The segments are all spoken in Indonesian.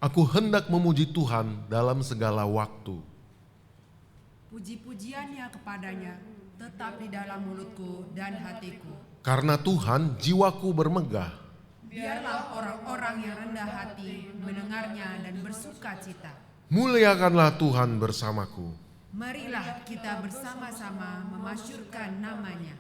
Aku hendak memuji Tuhan dalam segala waktu. Puji-pujiannya kepadanya tetap di dalam mulutku dan hatiku. Karena Tuhan jiwaku bermegah. Biarlah orang-orang yang rendah hati mendengarnya dan bersuka cita. Muliakanlah Tuhan bersamaku. Marilah kita bersama-sama memasyurkan namanya.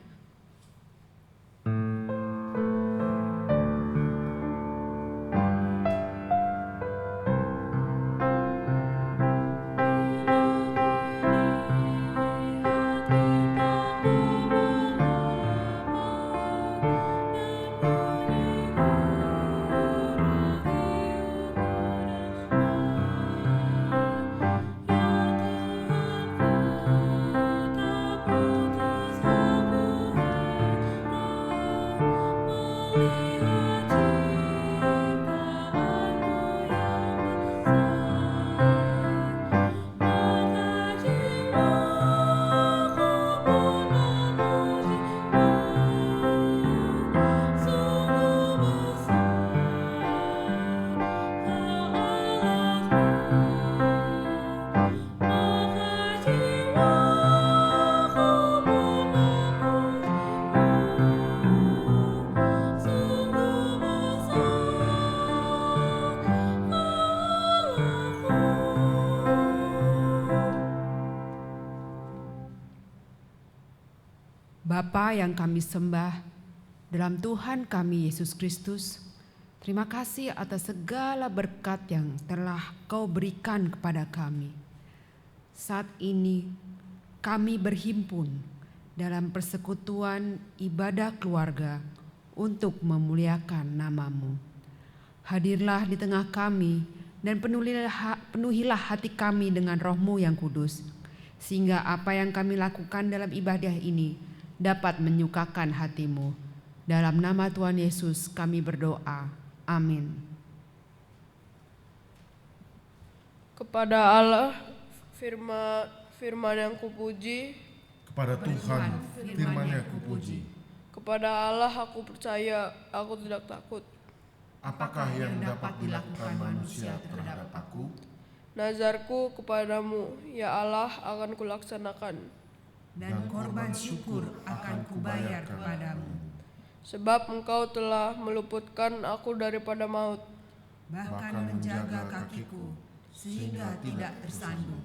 Bapa yang kami sembah dalam Tuhan kami Yesus Kristus, terima kasih atas segala berkat yang telah Kau berikan kepada kami. Saat ini kami berhimpun dalam persekutuan ibadah keluarga untuk memuliakan nama-Mu. Hadirlah di tengah kami dan penuhilah hati kami dengan Roh-Mu yang kudus, sehingga apa yang kami lakukan dalam ibadah ini dapat menyukakan hati-Mu. Dalam nama Tuhan Yesus kami berdoa. Amin. Kepada Allah firman yang kupuji, Kepada Tuhan firman-Nya kupuji. kepada Allah aku percaya, aku tidak takut. Apakah yang dapat dilakukan manusia terhadap aku? Nazarku kepadamu, ya Allah, akan kulaksanakan. Dan korban syukur akan kubayar kepadamu. Sebab Engkau telah meluputkan aku daripada maut, Bahkan menjaga kakiku sehingga tidak tersandung.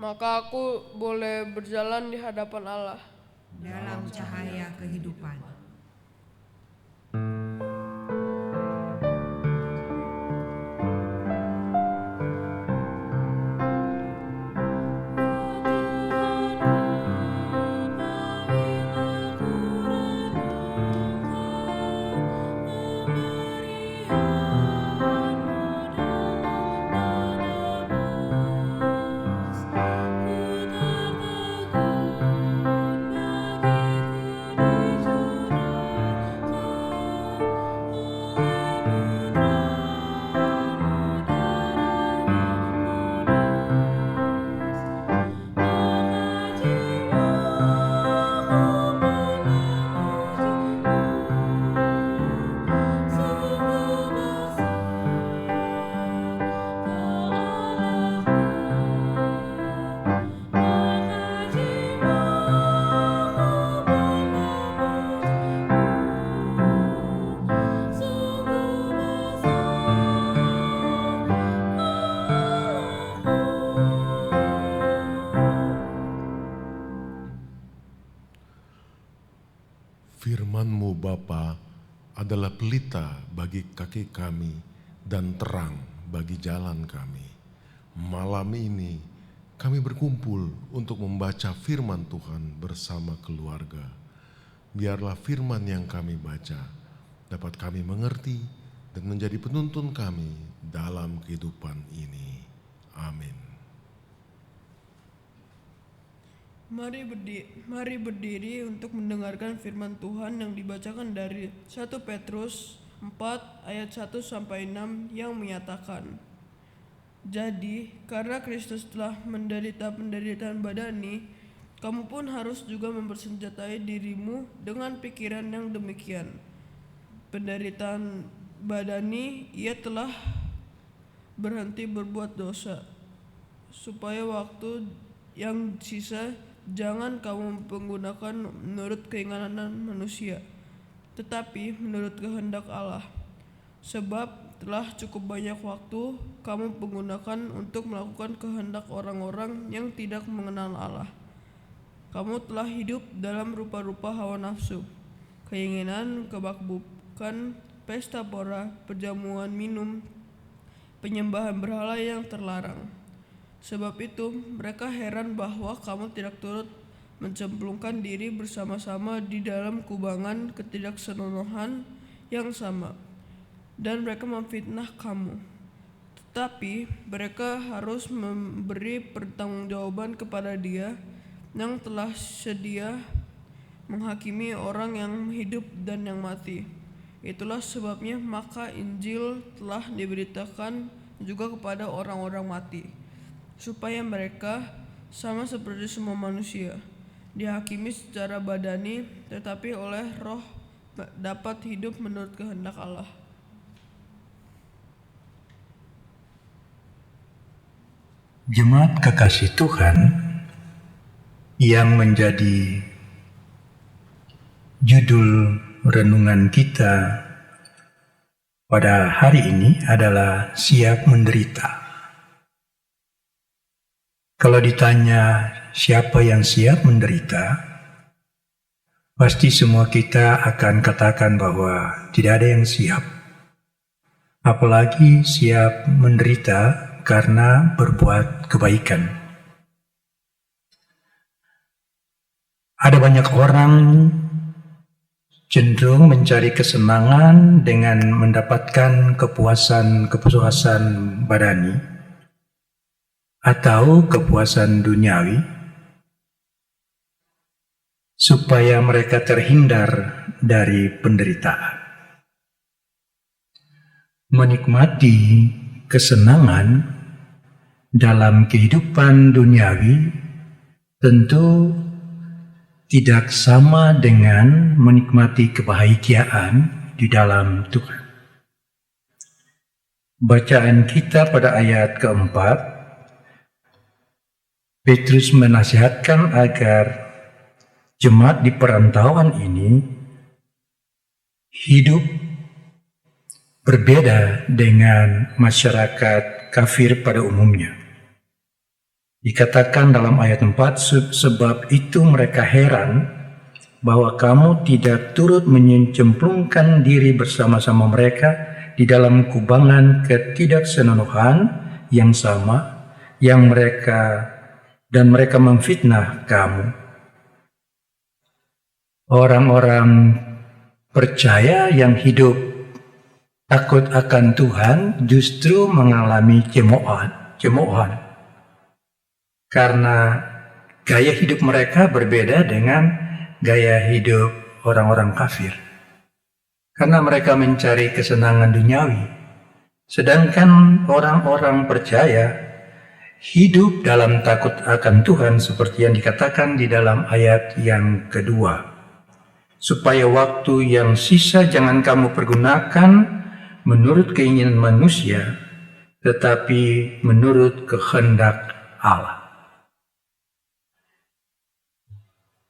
maka aku boleh berjalan di hadapan Allah Dalam cahaya kehidupan. Firman-Mu Bapa adalah pelita bagi kaki kami dan terang bagi jalan kami. Malam ini kami berkumpul untuk membaca firman Tuhan bersama keluarga. Biarlah firman yang kami baca dapat kami mengerti dan menjadi penuntun kami dalam kehidupan ini. Amin. Mari berdiri untuk mendengarkan firman Tuhan yang dibacakan dari 1 Petrus 4 ayat 1 sampai 6 yang menyatakan, "Jadi, karena Kristus telah menderita penderitaan badani, kamu pun harus juga mempersenjatai dirimu dengan pikiran yang demikian. Penderitaan badani ia telah berhenti berbuat dosa, supaya waktu yang sisa jangan kamu menggunakan menurut keinginan manusia, tetapi menurut kehendak Allah. Sebab telah cukup banyak waktu kamu menggunakan untuk melakukan kehendak orang-orang yang tidak mengenal Allah. Kamu telah hidup dalam rupa-rupa hawa nafsu, keinginan, kebakbukan, pesta pora, perjamuan minum, penyembahan berhala yang terlarang. Sebab itu mereka heran bahwa kamu tidak turut mencemplungkan diri bersama-sama di dalam kubangan ketidaksenonohan yang sama, dan mereka memfitnah kamu. Tetapi mereka harus memberi pertanggungjawaban kepada Dia yang telah sedia menghakimi orang yang hidup dan yang mati. Itulah sebabnya maka Injil telah diberitakan juga kepada orang-orang mati, supaya mereka sama seperti semua manusia, dihakimi secara badani, tetapi oleh roh dapat hidup menurut kehendak Allah. Jemaat kekasih Tuhan, yang menjadi judul renungan kita pada hari ini adalah siap menderita. Kalau ditanya siapa yang siap menderita, pasti semua kita akan katakan bahwa tidak ada yang siap. Apalagi siap menderita karena berbuat kebaikan. Ada banyak orang cenderung mencari kesenangan dengan mendapatkan kepuasan badani atau kepuasan duniawi supaya mereka terhindar dari penderitaan. Menikmati kesenangan dalam kehidupan duniawi tentu tidak sama dengan menikmati kebahagiaan di dalam Tuhan. Bacaan kita pada ayat keempat, Petrus menasihatkan agar jemaat di perantauan ini hidup berbeda dengan masyarakat kafir pada umumnya. Dikatakan dalam ayat 4, sebab itu mereka heran bahwa kamu tidak turut mencemplungkan diri bersama-sama mereka di dalam kubangan ketidaksenonohan yang sama, yang mereka memfitnah kamu. Orang-orang percaya yang hidup takut akan Tuhan justru mengalami cemoohan. Karena gaya hidup mereka berbeda dengan gaya hidup orang-orang kafir. Karena mereka mencari kesenangan duniawi. Sedangkan orang-orang percaya hidup dalam takut akan Tuhan seperti yang dikatakan di dalam ayat yang kedua. Supaya waktu yang sisa jangan kamu pergunakan menurut keinginan manusia, tetapi menurut kehendak Allah.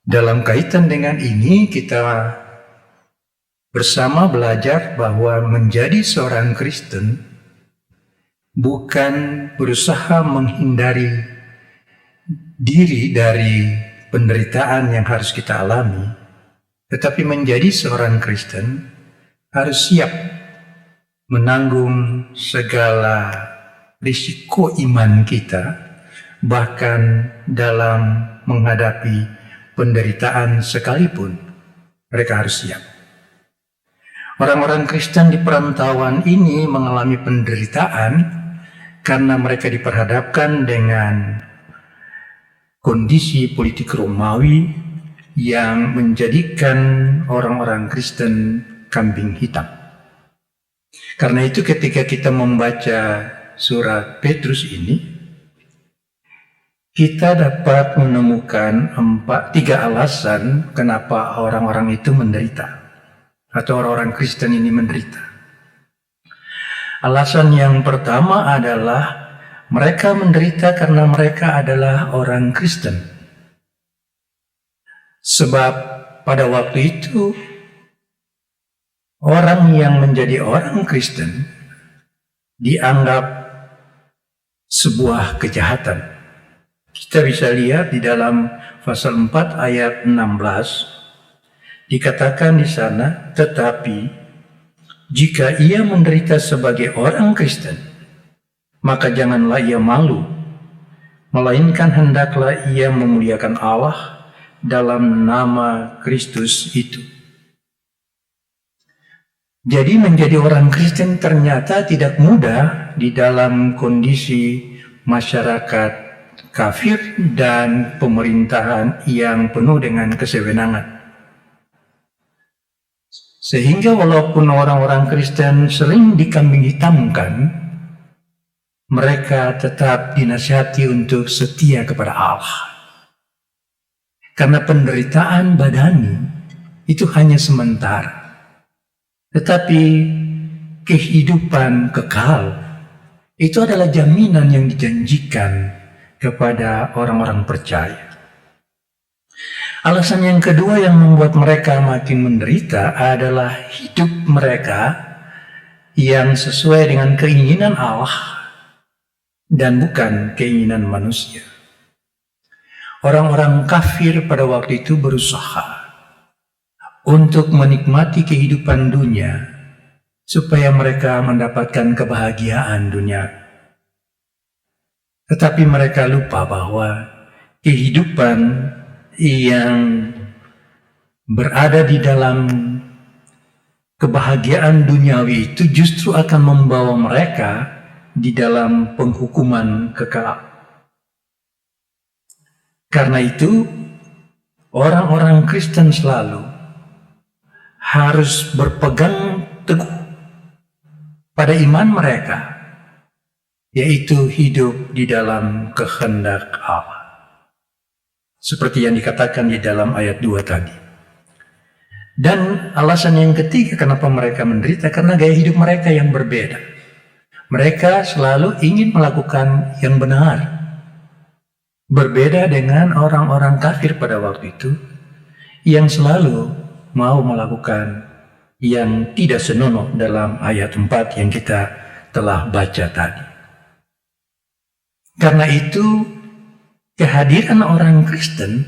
Dalam kaitan dengan ini, kita bersama belajar bahwa menjadi seorang Kristen bukan berusaha menghindari diri dari penderitaan yang harus kita alami, tetapi menjadi seorang Kristen harus siap menanggung segala risiko iman kita, bahkan dalam menghadapi penderitaan sekalipun, mereka harus siap. Orang-orang Kristen di perantauan ini mengalami penderitaan karena mereka diperhadapkan dengan kondisi politik Romawi yang menjadikan orang-orang Kristen kambing hitam. Karena itu ketika kita membaca surat Petrus ini, kita dapat menemukan 3 alasan kenapa orang-orang itu menderita, atau orang-orang Kristen ini menderita. Alasan yang pertama adalah mereka menderita karena mereka adalah orang Kristen. Sebab pada waktu itu orang yang menjadi orang Kristen dianggap sebuah kejahatan. Kita bisa lihat di dalam pasal 4 ayat 16, dikatakan di sana, tetapi jika ia menderita sebagai orang Kristen, maka janganlah ia malu, melainkan hendaklah ia memuliakan Allah dalam nama Kristus itu. Jadi menjadi orang Kristen ternyata tidak mudah di dalam kondisi masyarakat kafir dan pemerintahan yang penuh dengan kesewenangan. Sehingga walaupun orang-orang Kristen sering dikambing hitamkan, mereka tetap dinasihati untuk setia kepada Allah. Karena penderitaan badani itu hanya sementara. Tetapi kehidupan kekal itu adalah jaminan yang dijanjikan kepada orang-orang percaya. Alasan yang kedua yang membuat mereka makin menderita adalah hidup mereka yang sesuai dengan keinginan Allah dan bukan keinginan manusia. Orang-orang kafir pada waktu itu berusaha untuk menikmati kehidupan dunia supaya mereka mendapatkan kebahagiaan dunia. Tetapi mereka lupa bahwa kehidupan yang berada di dalam kebahagiaan duniawi itu justru akan membawa mereka di dalam penghukuman kekal. Karena itu, orang-orang Kristen selalu harus berpegang teguh pada iman mereka, yaitu hidup di dalam kehendak Allah. Seperti yang dikatakan di dalam ayat 2 tadi. Dan alasan yang ketiga kenapa mereka menderita, karena gaya hidup mereka yang berbeda. Mereka selalu ingin melakukan yang benar. Berbeda dengan orang-orang kafir pada waktu itu, yang selalu mau melakukan yang tidak senonoh dalam ayat 4 yang kita telah baca tadi. Karena itu, kehadiran orang Kristen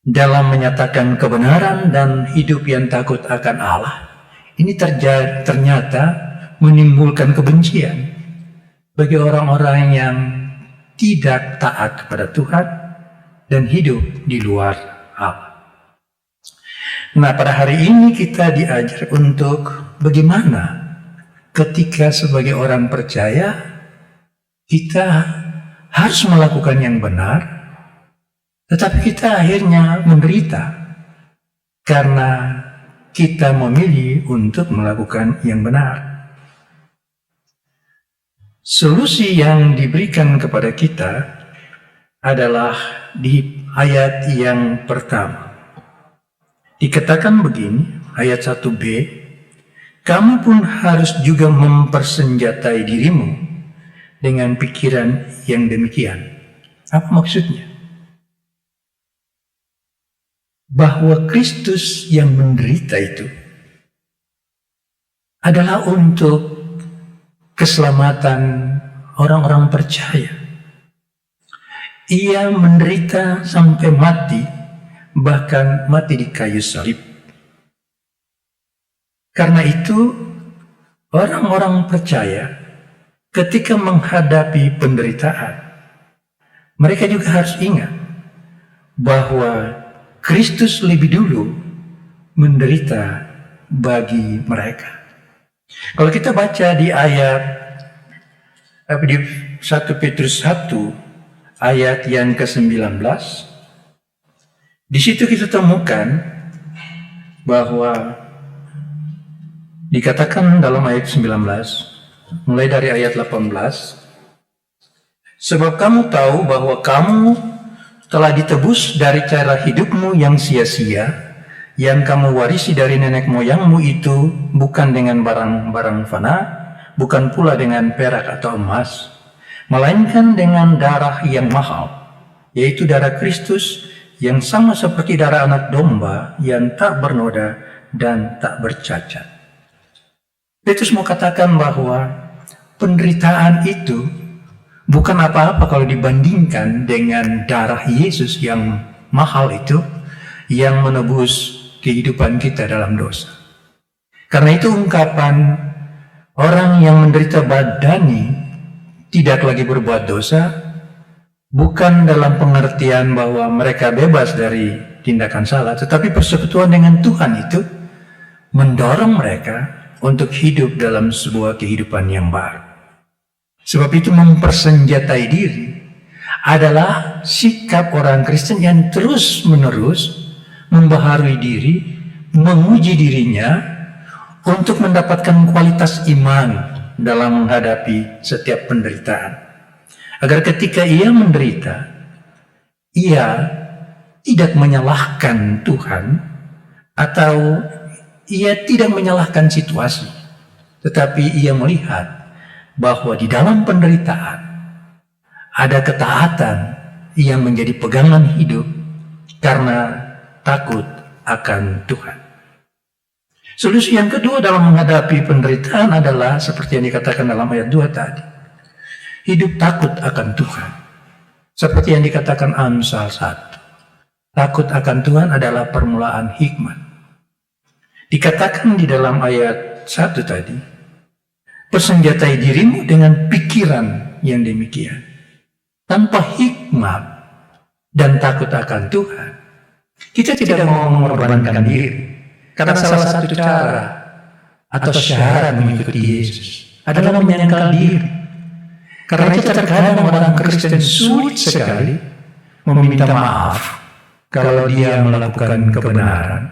dalam menyatakan kebenaran dan hidup yang takut akan Allah, ini ternyata menimbulkan kebencian bagi orang-orang yang tidak taat kepada Tuhan dan hidup di luar Allah. Nah, pada hari ini kita diajar untuk bagaimana ketika sebagai orang percaya kita harus melakukan yang benar, tetapi kita akhirnya menderita karena kita memilih untuk melakukan yang benar. Solusi yang diberikan kepada kita adalah di ayat yang pertama. Dikatakan begini, ayat 1b, kamu pun harus juga mempersenjatai dirimu dengan pikiran yang demikian. Apa maksudnya? Bahwa Kristus yang menderita itu adalah untuk keselamatan orang-orang percaya. Ia menderita sampai mati, bahkan mati di kayu salib. Karena itu, orang-orang percaya ketika menghadapi penderitaan, mereka juga harus ingat bahwa Kristus lebih dulu menderita bagi mereka. Kalau kita baca di ayat di 1 Petrus 1 ayat yang ke-19, di situ kita temukan bahwa dikatakan dalam ayat 19, mulai dari ayat 18, sebab kamu tahu bahwa kamu telah ditebus dari cara hidupmu yang sia-sia, yang kamu warisi dari nenek moyangmu itu bukan dengan barang-barang fana, bukan pula dengan perak atau emas, melainkan dengan darah yang mahal, yaitu darah Kristus yang sama seperti darah anak domba yang tak bernoda dan tak bercacat. Petrus mau katakan bahwa penderitaan itu bukan apa-apa kalau dibandingkan dengan darah Yesus yang mahal itu, yang menebus kehidupan kita dalam dosa. Karena itu ungkapan orang yang menderita badani tidak lagi berbuat dosa bukan dalam pengertian bahwa mereka bebas dari tindakan salah, tetapi persekutuan dengan Tuhan itu mendorong mereka untuk hidup dalam sebuah kehidupan yang baru. Sebab itu mempersenjatai diri adalah sikap orang Kristen yang terus-menerus membaharui diri, menguji dirinya untuk mendapatkan kualitas iman dalam menghadapi setiap penderitaan. Agar ketika ia menderita, ia tidak menyalahkan Tuhan atau ia tidak menyalahkan situasi, tetapi ia melihat bahwa di dalam penderitaan ada ketaatan yang menjadi pegangan hidup karena takut akan Tuhan. Solusi yang kedua dalam menghadapi penderitaan adalah seperti yang dikatakan dalam ayat 2 tadi. Hidup takut akan Tuhan. Seperti yang dikatakan Amsal 1. Takut akan Tuhan adalah permulaan hikmat. Dikatakan di dalam ayat 1 tadi, persenjatai dirimu dengan pikiran yang demikian. Tanpa hikmat dan takut akan Tuhan, kita tidak mau mengorbankan diri. Karena salah satu cara atau syarat mengikuti Yesus adalah menyangkal diri. Karena itu terkadang orang Kristen sulit sekali meminta maaf kalau dia melakukan kebenaran.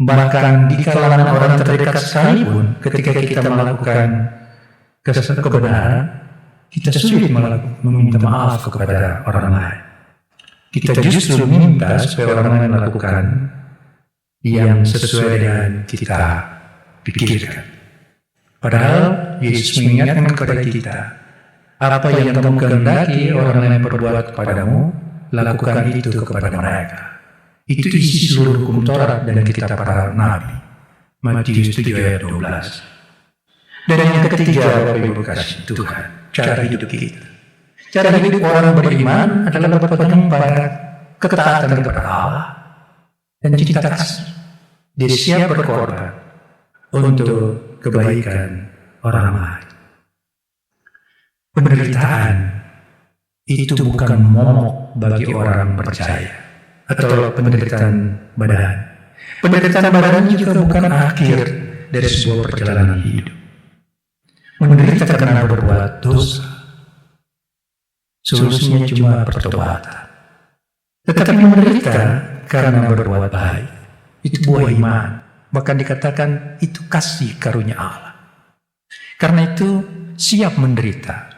Bahkan di kalangan orang terdekat sekalipun, ketika kita melakukan kebenaran, kita sulit meminta maaf kepada orang lain. Kita justru minta supaya orang lain melakukan yang sesuai dengan kita pikirkan. Padahal Yesus mengingatkan kepada kita, apa yang kamu kehendaki orang lain perbuat kepadamu, lakukan itu kepada mereka. Itu isi seluruh hukum Taurat dan kitab para nabi. Matius 7 ayat 12. Dan yang ketiga, Bapak Ibu kasih Tuhan, cara hidup kita. Cara hidup orang beriman adalah berpegang pada ketaatan kepada Allah dan cinta kasih. Dia siap berkorban untuk kebaikan orang lain. Penderitaan itu bukan momok bagi orang percaya atau penderitaan badan. Penderitaan badan juga bukan akhir dari sebuah perjalanan hidup. Menderita karena berbuat dosa, solusinya cuma pertobatan. Tetapi menderita karena berbuat baik, itu buah iman. Bahkan dikatakan itu kasih karunia Allah. Karena itu siap menderita.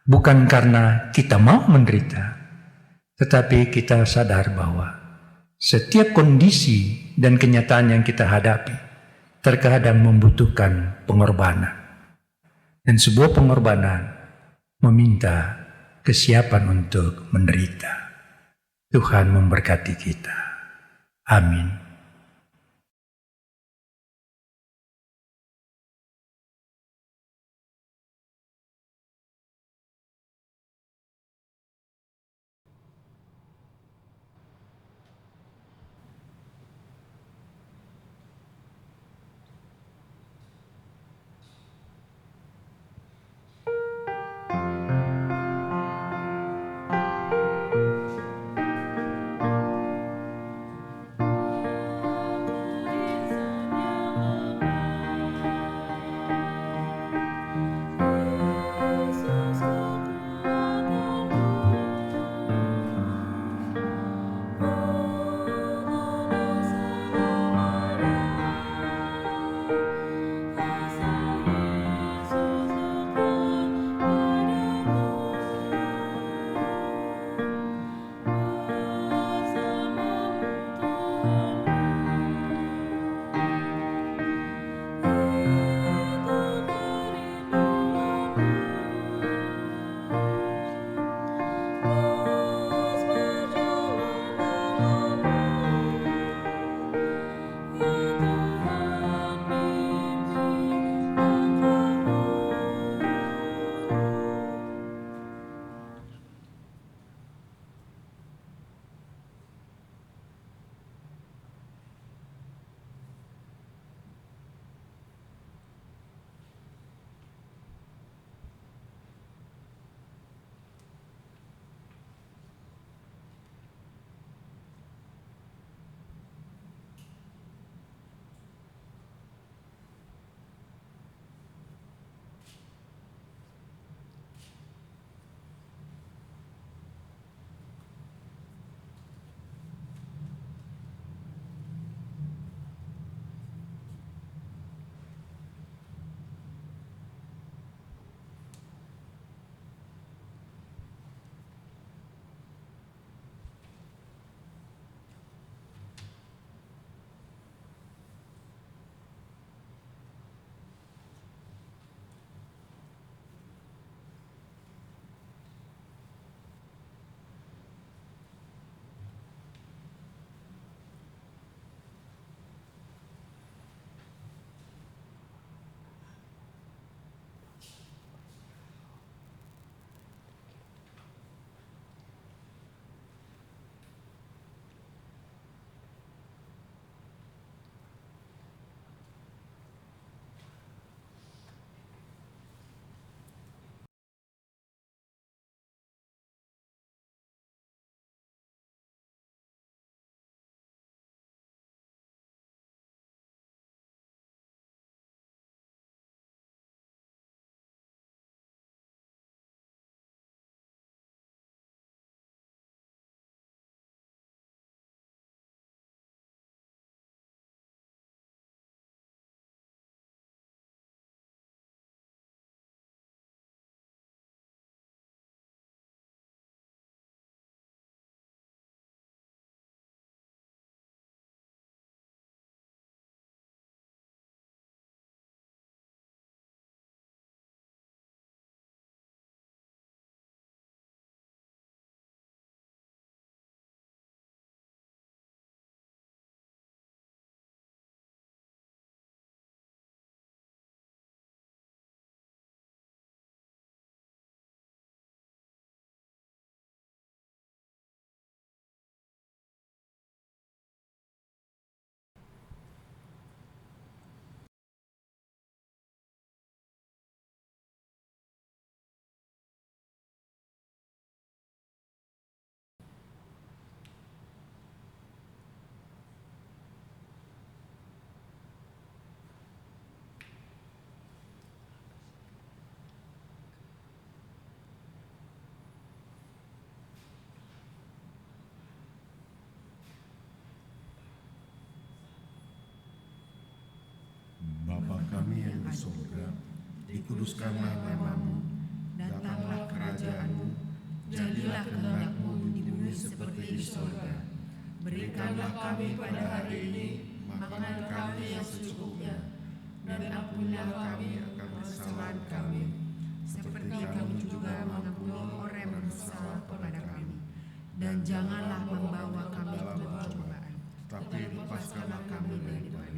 Bukan karena kita mau menderita, tetapi kita sadar bahwa setiap kondisi dan kenyataan yang kita hadapi terkadang membutuhkan pengorbanan. Dan sebuah pengorbanan meminta kesiapan untuk menderita. Tuhan memberkati kita. Amin. dikuduskanlah namamu, datanglah kerajaanmu, jadilah kehendak-mu di bumi seperti di surga. Berikanlah kami pada hari ini makanan kami yang secukupnya, dan ampunilah kami akan kesalahan kami, seperti kami juga mengampuni orang yang bersalah kepada kami. Dan janganlah membawa kami ke pencobaan, tapi lepaskanlah kami dari bahaya.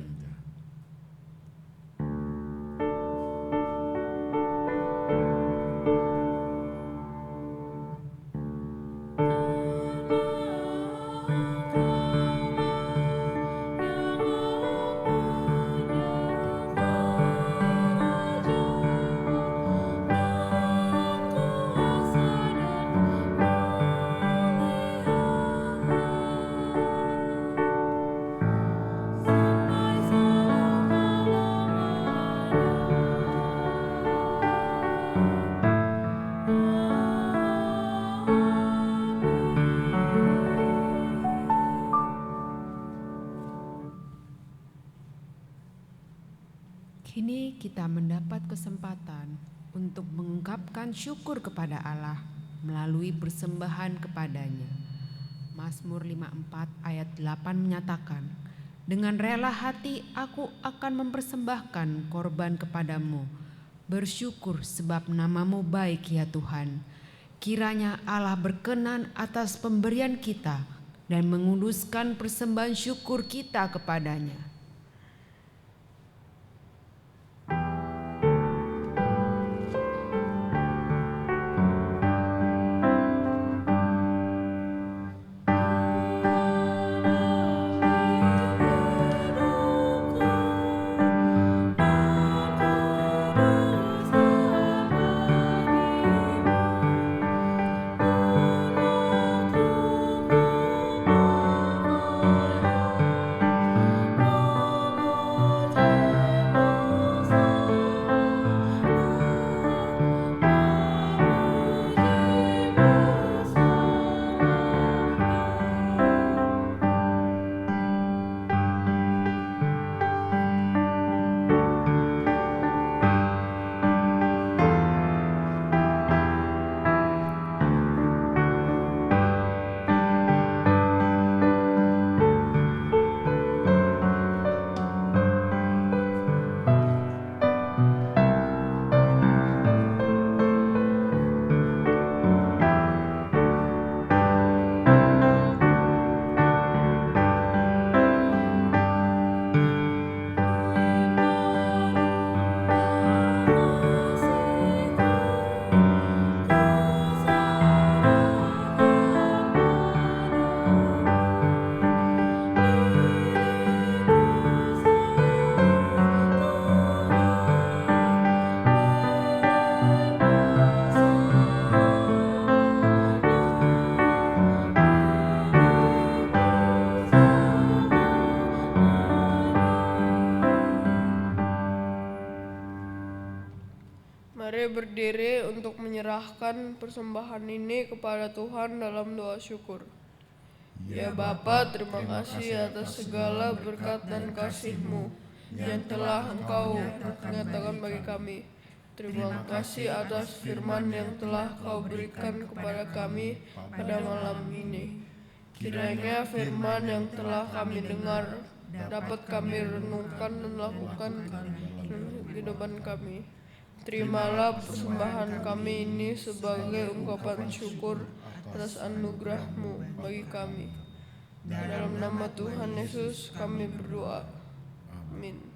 Kini kita mendapat kesempatan untuk mengungkapkan syukur kepada Allah melalui persembahan kepadanya. Mazmur 54 ayat 8 menyatakan, "Dengan rela hati aku akan mempersembahkan korban kepadamu, bersyukur sebab namamu baik ya Tuhan." Kiranya Allah berkenan atas pemberian kita dan menguduskan persembahan syukur kita kepadanya. Mari berdiri untuk menyerahkan persembahan ini kepada Tuhan dalam doa syukur. Ya Bapa, terima kasih atas segala berkat dan kasih-Mu yang telah Engkau nyatakan bagi kami. Terima kasih atas firman yang telah Kau berikan kepada kami pada malam ini. Kiranya firman yang telah kami dengar dapat kami renungkan dan lakukan dalam kehidupan kami. Terimalah persembahan kami ini sebagai ungkapan syukur atas anugerah-Mu bagi kami. Dalam nama Tuhan Yesus kami berdoa. Amin.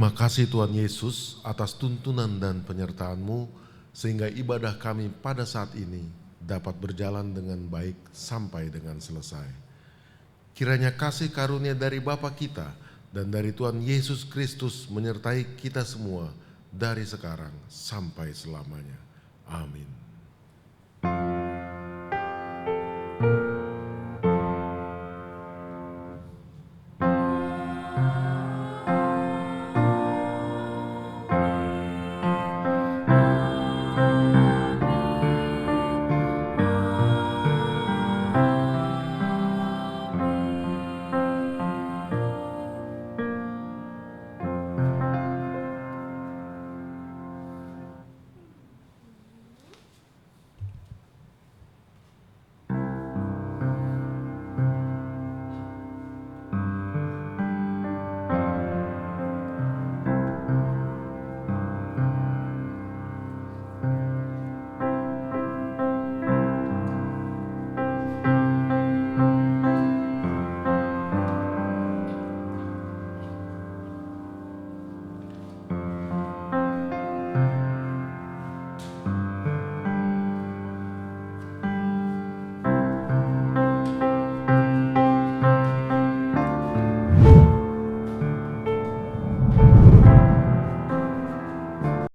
Terima kasih Tuhan Yesus atas tuntunan dan penyertaan-Mu sehingga ibadah kami pada saat ini dapat berjalan dengan baik sampai dengan selesai. Kiranya kasih karunia dari Bapa kita dan dari Tuhan Yesus Kristus menyertai kita semua dari sekarang sampai selamanya. Amin.